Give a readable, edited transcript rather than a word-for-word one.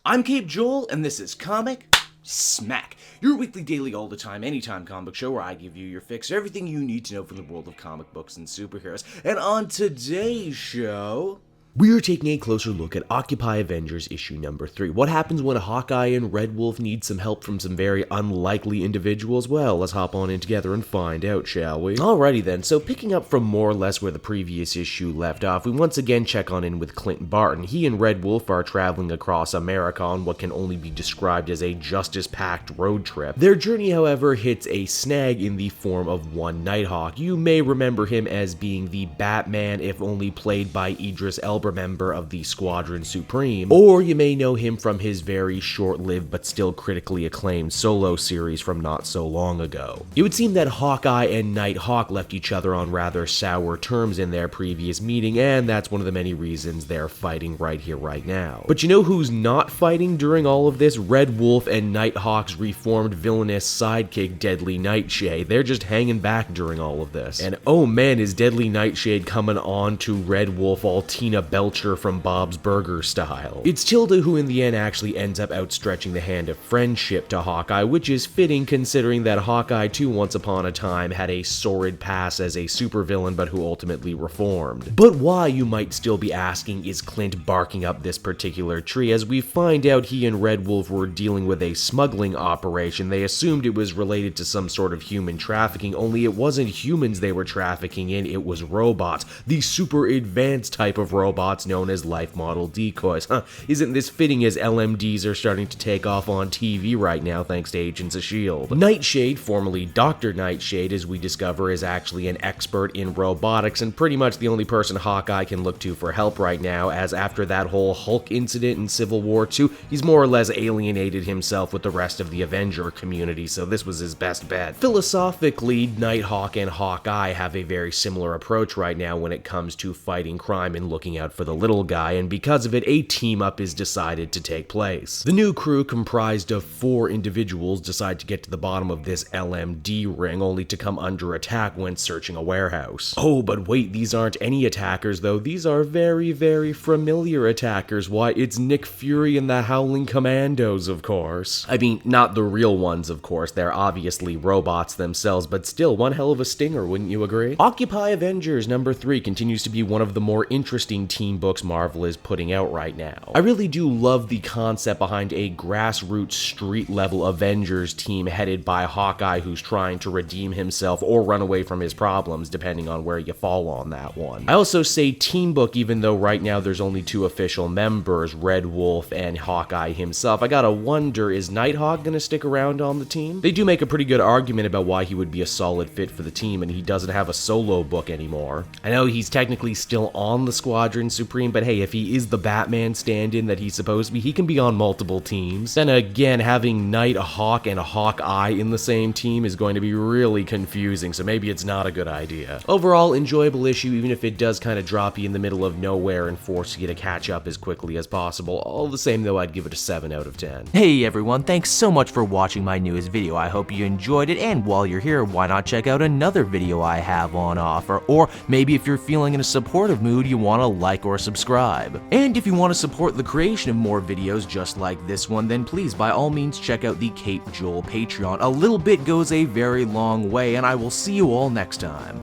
I'm Cape Joel, and this is Comic Smack, your weekly, daily, all the time, anytime comic book show where I give you your fix of everything you need to know from the world of comic books and superheroes. And on today's show, we are taking a closer look at Occupy Avengers issue number 3. What happens when Hawkeye and Red Wolf need some help from some very unlikely individuals? Well, let's hop on in together and find out, shall we? Alrighty then, so picking up from more or less where the previous issue left off, we once again check on in with Clint and Barton. He and Red Wolf are traveling across America on what can only be described as a justice-packed road trip. Their journey, however, hits a snag in the form of one Nighthawk. You may remember him as being the Batman, if only played by Idris Elba, member of the Squadron Supreme, or you may know him from his very short-lived but still critically acclaimed solo series from not so long ago. It would seem that Hawkeye and Nighthawk left each other on rather sour terms in their previous meeting, and that's one of the many reasons they're fighting right here, right now. But you know who's not fighting during all of this? Red Wolf and Nighthawk's reformed villainous sidekick, Deadly Nightshade. They're just hanging back during all of this. And oh man, is Deadly Nightshade coming on to Red Wolf all Tina Belcher from Bob's Burger style. It's Tilda who in the end actually ends up outstretching the hand of friendship to Hawkeye, which is fitting considering that Hawkeye too once upon a time had a sordid past as a supervillain but who ultimately reformed. But why, you might still be asking, is Clint barking up this particular tree? As we find out, he and Red Wolf were dealing with a smuggling operation. They assumed it was related to some sort of human trafficking, only it wasn't humans they were trafficking in, it was robots. The super advanced type of robots known as life model decoys. Isn't this fitting as LMDs are starting to take off on TV right now thanks to Agents of S.H.I.E.L.D. Nightshade, formerly Dr. Nightshade, as we discover, is actually an expert in robotics and pretty much the only person Hawkeye can look to for help right now, as after that whole Hulk incident in Civil War II, he's more or less alienated himself with the rest of the Avenger community, so this was his best bet. Philosophically, Nighthawk and Hawkeye have a very similar approach right now when it comes to fighting crime and looking out for the little guy, and because of it, a team-up is decided to take place. The new crew, comprised of 4 individuals, decide to get to the bottom of this LMD ring, only to come under attack when searching a warehouse. Oh, but wait, these aren't any attackers though, these are very, very familiar attackers. Why, it's Nick Fury and the Howling Commandos, of course. I mean, not the real ones, of course, they're obviously robots themselves, but still, one hell of a stinger, wouldn't you agree? Occupy Avengers number 3 continues to be one of the more interesting team books Marvel is putting out right now. I really do love the concept behind a grassroots street level Avengers team headed by Hawkeye who's trying to redeem himself or run away from his problems depending on where you fall on that one. I also say team book even though right now there's only 2 official members, Red Wolf and Hawkeye himself. I gotta wonder, is Nighthawk gonna stick around on the team? They do make a pretty good argument about why he would be a solid fit for the team and he doesn't have a solo book anymore. I know he's technically still on the Squadron Supreme, but hey, if he is the Batman stand-in that he's supposed to be, he can be on multiple teams. Then again, having Nighthawk and Hawkeye in the same team is going to be really confusing, so maybe it's not a good idea. Overall, enjoyable issue, even if it does kind of drop you in the middle of nowhere and force you to catch up as quickly as possible. All the same though, I'd give it a 7 out of 10. Hey everyone, thanks so much for watching my newest video. I hope you enjoyed it, and while you're here, why not check out another video I have on offer, or maybe if you're feeling in a supportive mood, you want to like or subscribe. And if you want to support the creation of more videos just like this one, then please by all means check out the Cape Joel Patreon. A little bit goes a very long way, and I will see you all next time.